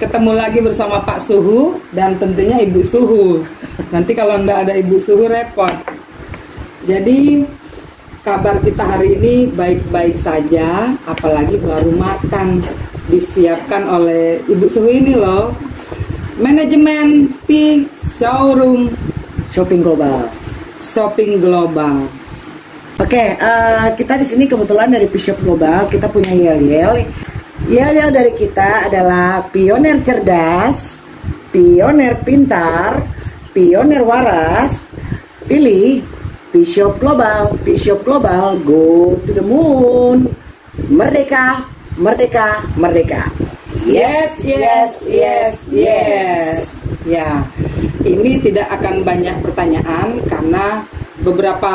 ketemu lagi bersama Pak Suhu dan tentunya Ibu Suhu. Nanti kalau nggak ada Ibu Suhu repot. Jadi kabar kita hari ini baik-baik saja, apalagi baru makan disiapkan oleh Ibu Suhu ini loh. Manajemen P Showroom Shopping Global. Oke, kita di sini kebetulan dari P Shop Global kita punya yel-yel. Yel-yel dari kita adalah pioner cerdas, pioner pintar, pioner waras. Pilih P Shop Global. P Shop Global, go to the moon. Merdeka, merdeka, merdeka. Yes. Ya, ini tidak akan banyak pertanyaan karena beberapa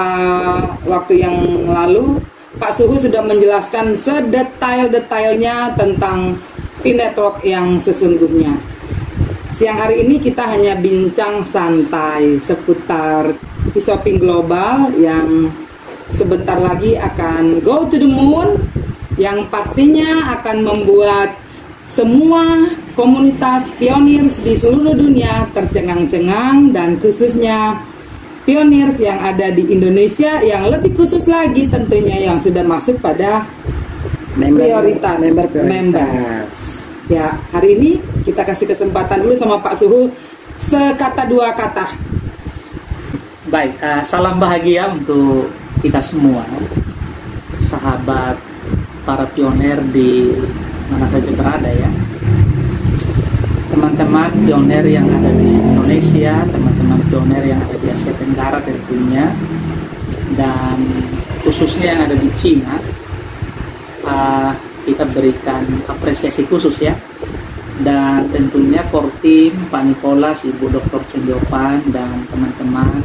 waktu yang lalu Pak Suhu sudah menjelaskan sedetail-detailnya tentang P-Network yang sesungguhnya. Siang hari ini kita hanya bincang santai seputar P-Shopping Global yang sebentar lagi akan go to the moon, yang pastinya akan membuat semua komunitas pionir di seluruh dunia tercengang-cengang, dan khususnya pionir yang ada di Indonesia yang lebih khusus lagi tentunya yang sudah masuk pada prioritas member. Ya, hari ini kita kasih kesempatan dulu sama Pak Suhu sekata dua kata. Baik, salam bahagia untuk kita semua, sahabat para pionir di mana saja berada ya. Teman-teman pionir yang ada di Indonesia, teman-teman pionir yang ada di Asia Tenggara tentunya, dan khususnya yang ada di Cina, kita berikan apresiasi khusus ya. Dan tentunya core team, Pak Nicholas, Ibu Dr. Chen Jovan, dan teman-teman,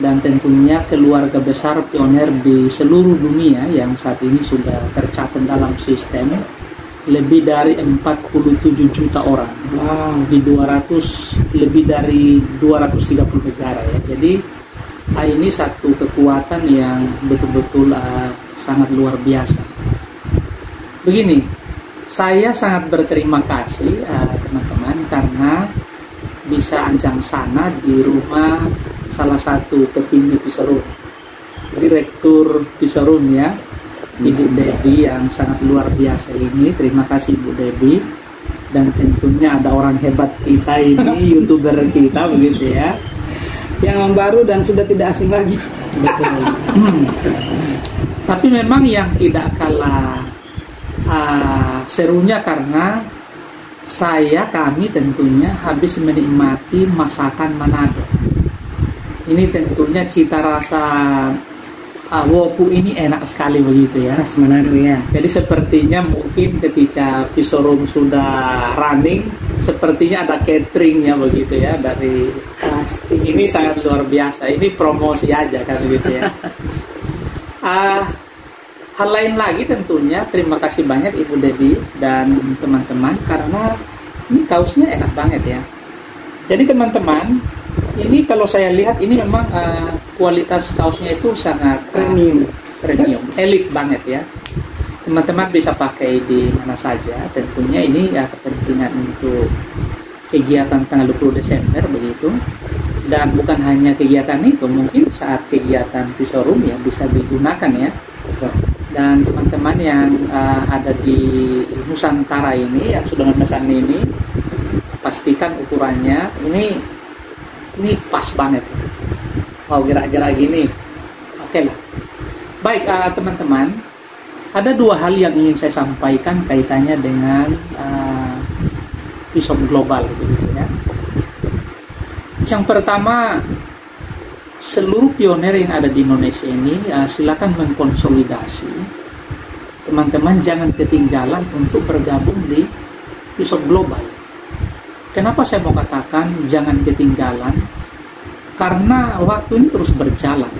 dan tentunya keluarga besar pionir di seluruh dunia yang saat ini sudah tercatat dalam sistem lebih dari 47 juta orang. Wow. Di lebih dari 230 negara ya. Jadi ini satu kekuatan yang betul-betul sangat luar biasa. Begini, saya sangat berterima kasih teman-teman karena bisa ancang sana di rumah salah satu petinggi P-Showroom, Direktur P-Showroom ya, Ibu Debbie yang sangat luar biasa ini. Terima kasih Ibu Debbie. Dan tentunya ada orang hebat kita ini, YouTuber kita begitu ya, Yang baru dan sudah tidak asing lagi. betul. Tapi memang yang tidak kalah serunya karena kami tentunya habis menikmati masakan Manado. Ini tentunya cita rasa woku ini enak sekali begitu ya, Khas Manado ya. Jadi sepertinya mungkin ketika P-Showroom sudah running, sepertinya ada catering ya begitu ya dari Pasti. ini sangat luar biasa. Ini promosi aja kan begitu ya. Hal lain lagi tentunya terima kasih banyak Ibu Debbie dan teman-teman karena ini kaosnya enak banget ya. Jadi teman-teman, ini kalau saya lihat ini memang kualitas kaosnya itu sangat premium, elit banget ya. Teman-teman bisa pakai di mana saja. Tentunya ini ya kepentingan untuk kegiatan tanggal 20 Desember begitu. Dan bukan hanya kegiatan itu, mungkin saat kegiatan P-Showroom ya bisa digunakan ya. Dan teman-teman yang ada di Nusantara ini yang sudah memesan ini, pastikan ukurannya ini pas banget. Wow, gerak-gerak gini. Oke lah. Baik teman-teman, ada dua hal yang ingin saya sampaikan kaitannya dengan P-Shop Global begitu ya. Yang pertama, seluruh pionir yang ada di Indonesia ini silakan mengkonsolidasi. Teman-teman jangan ketinggalan untuk bergabung di P-Shop Global. Kenapa saya mau katakan jangan ketinggalan? Karena waktu ini terus berjalan.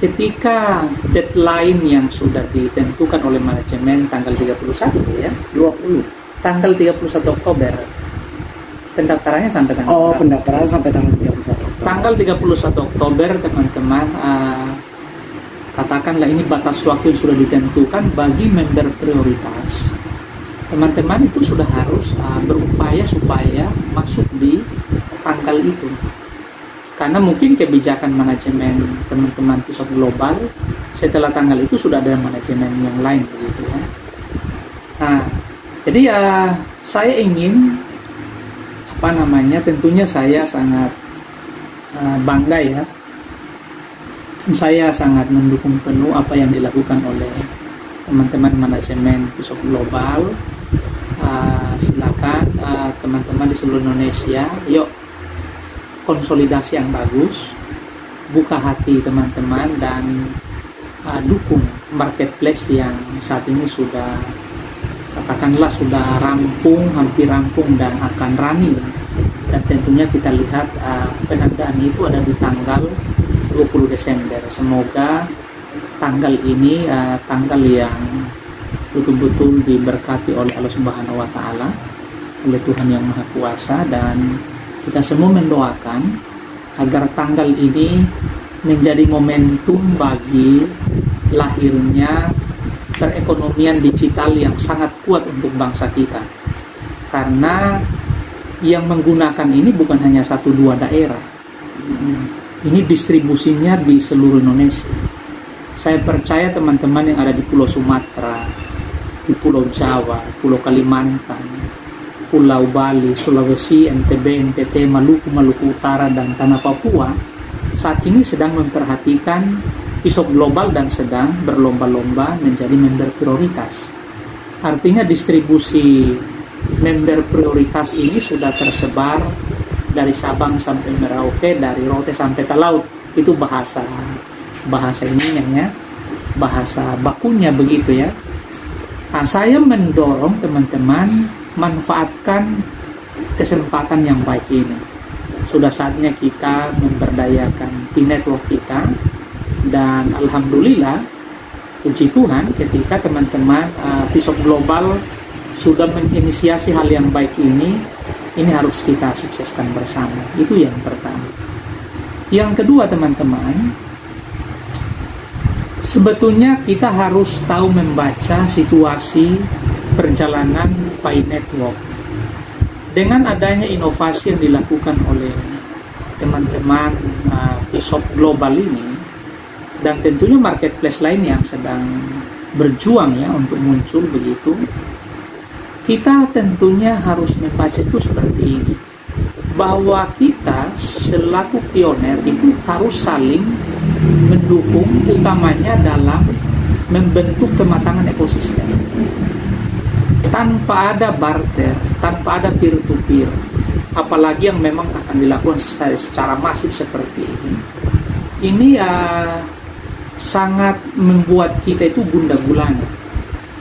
Ketika deadline yang sudah ditentukan oleh manajemen tanggal 31 ya, 20, tanggal 31 Oktober. Pendaftarannya sampai tanggal Pendaftaran sampai tanggal 31 Oktober. Tanggal 31 Oktober teman-teman, katakanlah ini batas waktu yang sudah ditentukan bagi member prioritas. teman-teman itu sudah harus berupaya supaya masuk di tanggal itu. Karena mungkin kebijakan manajemen teman-teman Pisok Global setelah tanggal itu sudah ada manajemen yang lain begitu ya. Nah, jadi ya saya ingin tentunya saya sangat bangga ya. Saya sangat mendukung penuh apa yang dilakukan oleh teman-teman manajemen Pisok Global. Silakan teman-teman di seluruh Indonesia, yuk konsolidasi yang bagus, buka hati teman-teman dan dukung marketplace yang saat ini sudah katakanlah sudah rampung, hampir rampung dan akan running. Dan tentunya kita lihat penandaan itu ada di tanggal 20 Desember. Semoga tanggal ini tanggal yang betul-betul diberkati oleh Allah Subhanahu wa Ta'ala, oleh Tuhan yang Maha Kuasa, dan kita semua mendoakan agar tanggal ini menjadi momentum bagi lahirnya perekonomian digital yang sangat kuat untuk bangsa kita. Karena yang menggunakan ini bukan hanya 1-2 daerah. Ini distribusinya di seluruh Indonesia. Saya percaya teman-teman yang ada di Pulau Sumatera, di Pulau Jawa, Pulau Kalimantan, Pulau Bali, Sulawesi, NTB, NTT, Maluku, Maluku Utara, dan Tanah Papua saat ini sedang memperhatikan Pisok Global dan sedang berlomba-lomba menjadi member prioritas. Artinya distribusi member prioritas ini sudah tersebar dari Sabang sampai Merauke, dari Rote sampai Talaut. Itu bahasa ininya ya, bahasa bakunya begitu ya. Nah, saya mendorong teman-teman manfaatkan kesempatan yang baik ini. Sudah saatnya kita memberdayakan P-Network kita, dan alhamdulillah puji Tuhan ketika teman-teman Pisok Global sudah menginisiasi hal yang baik ini harus kita sukseskan bersama. Itu yang pertama. Yang kedua teman-teman, sebetulnya kita harus tahu membaca situasi perjalanan P-Network. Dengan adanya inovasi yang dilakukan oleh teman-teman Pisok Global ini, dan tentunya marketplace lain yang sedang berjuang ya untuk muncul begitu, kita tentunya harus membaca itu seperti ini, bahwa kita selaku pioner itu harus saling mendukung, utamanya dalam membentuk kematangan ekosistem. Tanpa ada barter, tanpa ada peer-to-peer, apalagi yang memang akan dilakukan secara masif seperti ini sangat membuat kita itu gundah gulana.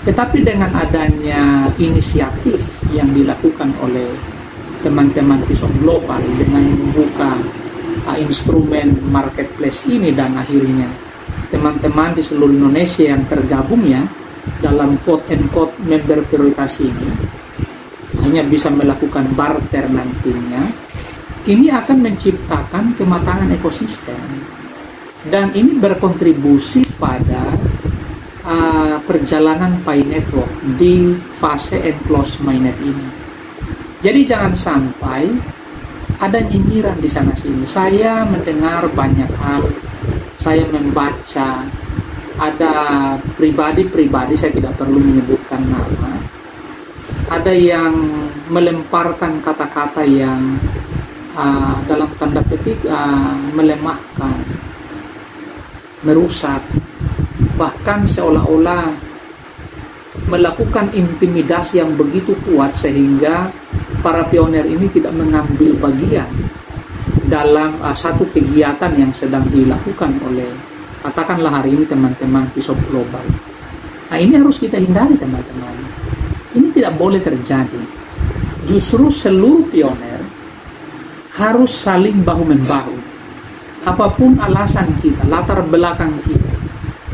Tetapi dengan adanya inisiatif yang dilakukan oleh teman-teman Pisok Global dengan membuka instrumen marketplace ini, dan akhirnya teman-teman di seluruh Indonesia yang tergabung ya dalam quote-and-quote member prioritas ini hanya bisa melakukan barter nantinya, ini akan menciptakan kematangan ekosistem, dan ini berkontribusi pada perjalanan P-Network di fase enclosed mainnet ini. Jadi jangan sampai ada nyinyiran di sana sini. Saya mendengar banyak hal, saya membaca, ada pribadi-pribadi, saya tidak perlu menyebutkan nama, ada yang melemparkan kata-kata yang dalam tanda petik melemahkan, merusak, bahkan seolah-olah melakukan intimidasi yang begitu kuat sehingga para pioner ini tidak mengambil bagian dalam satu kegiatan yang sedang dilakukan oleh, katakanlah hari ini teman-teman Pisok Global. Nah, ini harus kita hindari teman-teman. Ini tidak boleh terjadi. Justru seluruh pioner harus saling bahu-membahu. Apapun alasan kita, latar belakang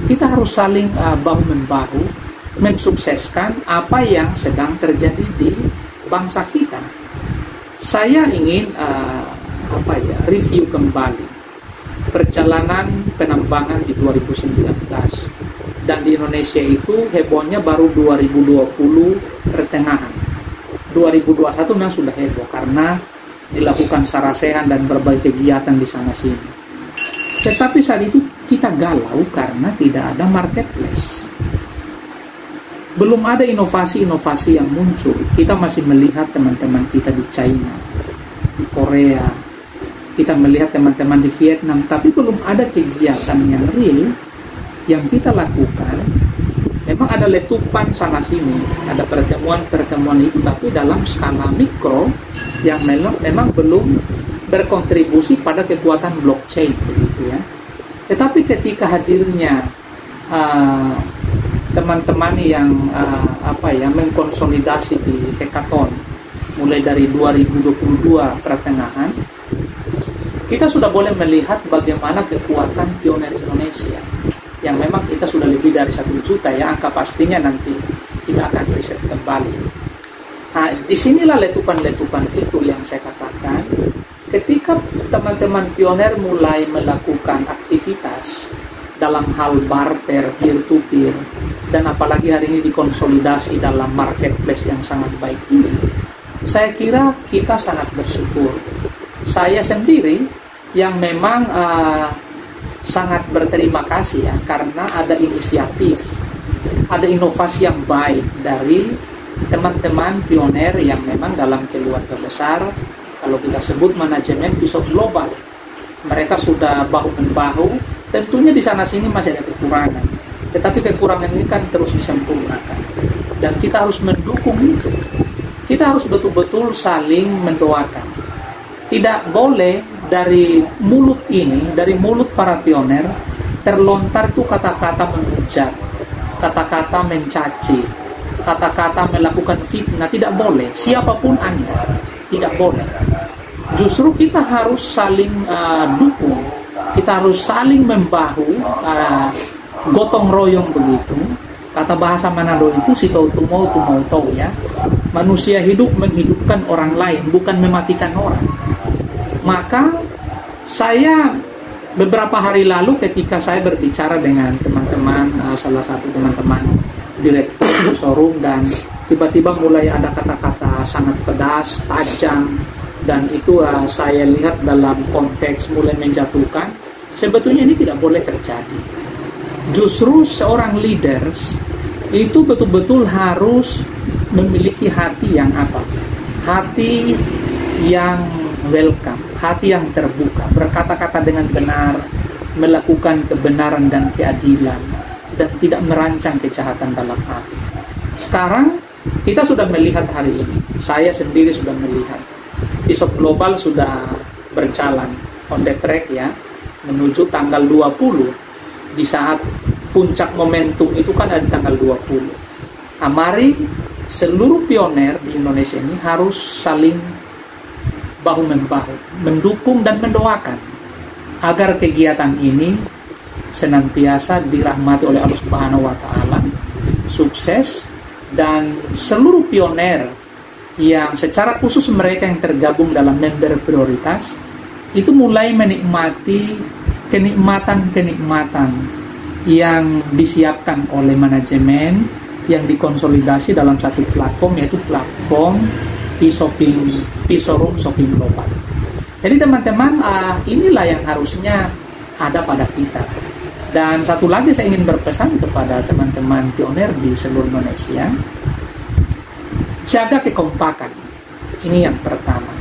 kita harus saling bahu-membahu mensukseskan apa yang sedang terjadi di bangsa kita. Saya ingin review kembali perjalanan penambangan di 2019. Dan di Indonesia itu hebohnya baru 2020 pertengahan. 2021 memang sudah heboh karena dilakukan sarasehan dan berbagai kegiatan di sana sini. Tetapi saat itu kita galau karena tidak ada marketplace. Belum ada inovasi-inovasi yang muncul. Kita masih melihat teman-teman kita di China, di Korea, kita melihat teman-teman di Vietnam, tapi belum ada kegiatan yang real yang kita lakukan. Memang ada letupan sana sini, ada pertemuan-pertemuan itu, tapi dalam skala mikro yang memang belum berkontribusi pada kekuatan blockchain, begitu ya. Tetapi ketika hadirnya teman-teman yang mengkonsolidasi di hackathon mulai dari 2022 pertengahan, kita sudah boleh melihat bagaimana kekuatan pioner Indonesia yang memang kita sudah lebih dari 1 juta ya, angka pastinya nanti kita akan riset kembali. Nah, disinilah letupan-letupan itu yang saya katakan, ketika teman-teman pioner mulai melakukan aktivitas dalam hal barter, peer-to-peer, dan apalagi hari ini dikonsolidasi dalam marketplace yang sangat baik ini, saya kira kita sangat bersyukur. Saya sendiri yang memang sangat berterima kasih ya, karena ada inisiatif, ada inovasi yang baik dari teman-teman pioner yang memang dalam keluarga besar, kalau kita sebut manajemen Pisau Global. Mereka sudah bahu-membahu, tentunya di sana-sini masih ada kekurangan, tetapi kekurangan ini kan terus disempurnakan. Dan kita harus mendukung itu. Kita harus betul-betul saling mendoakan. Tidak boleh dari mulut ini, dari mulut para pioner, terlontar itu kata-kata menghujat, kata-kata mencaci, kata-kata melakukan fitnah. Tidak boleh, siapapun Anda, tidak boleh. Justru kita harus saling dukung, kita harus saling membahu, gotong royong begitu. Kata bahasa Manado itu si tau tumau ya. Manusia hidup menghidupkan orang lain, bukan mematikan orang. Maka saya beberapa hari lalu ketika saya berbicara dengan teman-teman, salah satu teman-teman direktur showroom, dan tiba-tiba mulai ada kata-kata sangat pedas, tajam, dan itu saya lihat dalam konteks mulai menjatuhkan. Sebetulnya ini tidak boleh terjadi. Justru seorang leaders itu betul-betul harus memiliki hati yang apa? Hati yang welcome, hati yang terbuka, berkata-kata dengan benar, melakukan kebenaran dan keadilan, dan tidak merancang kejahatan dalam hati. Sekarang kita sudah melihat hari ini, saya sendiri sudah melihat Pisau Global sudah berjalan on the track ya, menuju tanggal 20. Di saat puncak momentum itu kan ada di tanggal 20. Nah, mari seluruh pioner di Indonesia ini harus saling bahu-membahu, mendukung dan mendoakan agar kegiatan ini senantiasa dirahmati oleh Allah Subhanahu wa Ta'ala, sukses, dan seluruh pioner yang secara khusus mereka yang tergabung dalam member prioritas itu mulai menikmati kenikmatan-kenikmatan yang disiapkan oleh manajemen yang dikonsolidasi dalam satu platform, yaitu platform Pisau Room Shopping Global. Jadi teman-teman, inilah yang harusnya ada pada kita. Dan satu lagi saya ingin berpesan kepada teman-teman pioner di seluruh Indonesia, jaga kekompakan. Ini yang pertama.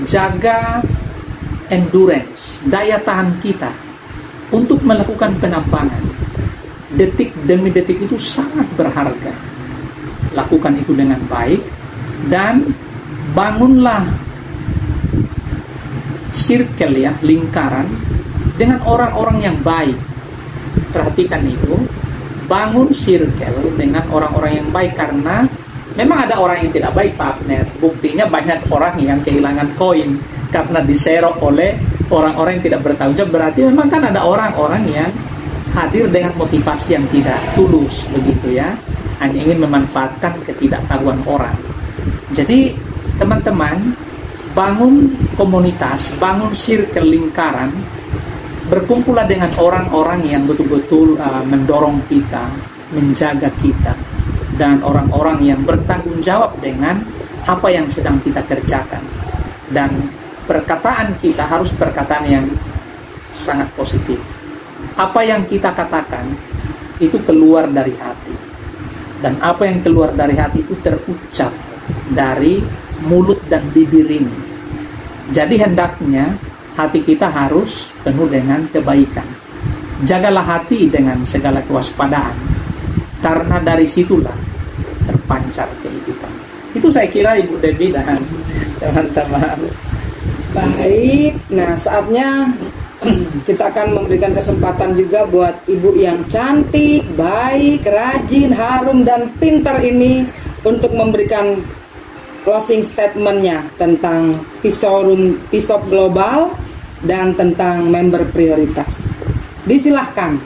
Jaga endurance, daya tahan kita untuk melakukan penambangan. Detik demi detik itu sangat berharga. Lakukan itu dengan baik. Dan bangunlah circle ya, lingkaran dengan orang-orang yang baik. Perhatikan itu, bangun circle dengan orang-orang yang baik, karena memang ada orang yang tidak baik partner. Buktinya banyak orang yang kehilangan koin karena diserok oleh orang-orang yang tidak bertanggung jawab. Berarti memang kan ada orang-orang yang hadir dengan motivasi yang tidak tulus begitu ya, hanya ingin memanfaatkan ketidaktahuan orang. Jadi teman-teman, bangun komunitas, bangun circle lingkaran berkumpullah dengan orang-orang yang betul-betul mendorong kita, menjaga kita, dan orang-orang yang bertanggung jawab dengan apa yang sedang kita kerjakan. Dan perkataan kita harus perkataan yang sangat positif. Apa yang kita katakan itu keluar dari hati, dan apa yang keluar dari hati itu terucap dari mulut dan bibir ini. Jadi hendaknya hati kita harus penuh dengan kebaikan. Jagalah hati dengan segala kewaspadaan, karena dari situlah terpancar kehidupan. Itu saya kira Ibu Debbie dan teman-teman. Baik, nah saatnya kita akan memberikan kesempatan juga buat ibu yang cantik, baik, rajin, harum, dan pintar ini untuk memberikan closing statementnya tentang PISOP Global dan tentang member prioritas. Disilahkan.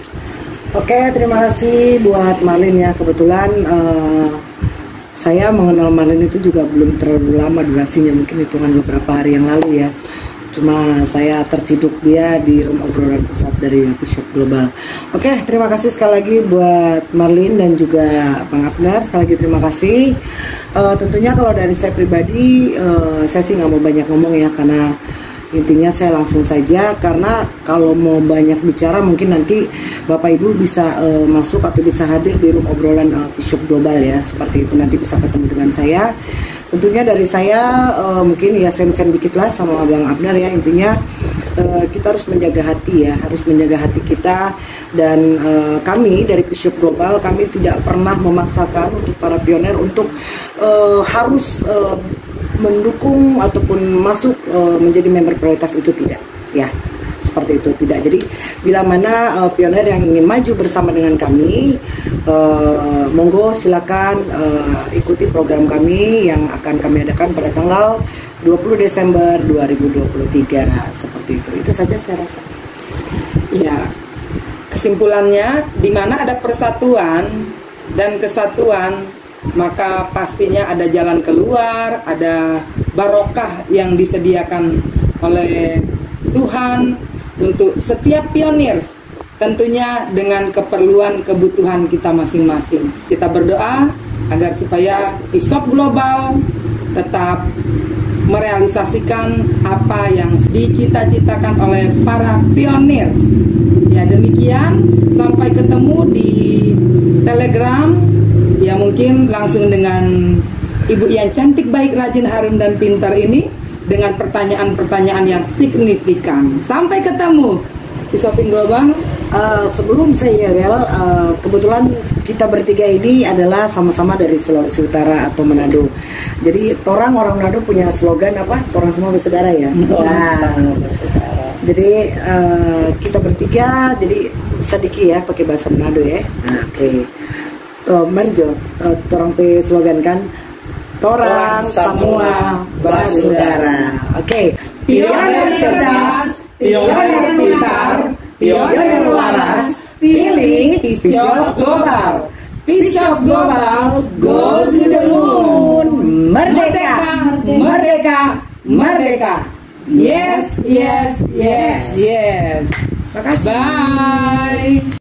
Oke, terima kasih buat Marlin ya. Kebetulan saya mengenal Marlin itu juga belum terlalu lama durasinya, mungkin hitungan beberapa hari yang lalu ya. Cuma saya terciduk dia di rumah obrolan pusat dari PISOP Global. Oke, terima kasih sekali lagi buat Marlin dan juga Bang Abner. Sekali lagi terima kasih. Tentunya kalau dari saya pribadi, saya sih nggak mau banyak ngomong ya, karena intinya saya langsung saja, karena kalau mau banyak bicara mungkin nanti Bapak Ibu bisa masuk atau bisa hadir di room obrolan PISOP Global ya, seperti itu, nanti bisa ketemu dengan saya. Tentunya dari saya mungkin ya sen-sen dikit lah sama Bang Abner ya, intinya kita harus menjaga hati ya, harus menjaga hati kita. Dan kami dari PISOP Global, kami tidak pernah memaksakan untuk para pioner untuk harus mendukung ataupun masuk menjadi member prioritas, itu tidak ya, seperti itu tidak. Jadi bila mana pioner yang ingin maju bersama dengan kami, monggo silakan ikuti program kami yang akan kami adakan pada tanggal 20 Desember 2023 seperti itu. Itu saja saya rasa. Ya, kesimpulannya, di mana ada persatuan dan kesatuan, maka pastinya ada jalan keluar, ada barokah yang disediakan oleh Tuhan untuk setiap pionir, tentunya dengan keperluan kebutuhan kita masing-masing. Kita berdoa agar supaya PISOP Global tetap merealisasikan apa yang dicita-citakan oleh para pionir. Ya, demikian, sampai ketemu di Telegram. Ya, mungkin langsung dengan ibu yang cantik, baik, rajin, harum, dan pintar ini dengan pertanyaan-pertanyaan yang signifikan. Sampai ketemu di Shopping Global. Sebelum saya kebetulan kita bertiga ini adalah sama-sama dari Sulawesi Utara atau Manado. Jadi orang Manado punya slogan apa? Orang semua bersaudara ya. Jadi kita bertiga, jadi sedikit ya pakai bahasa Manado ya. Oke. Marjo, orang pe slogan kan, torang semua bersaudara. Oke. Pioner cerdas, pioner pintar, pioner waras, pilih PISOP Global. PISOP Global, go to the moon. Merdeka, merdeka, merdeka. Yes, yes, yes, yes. Makasih. Bye.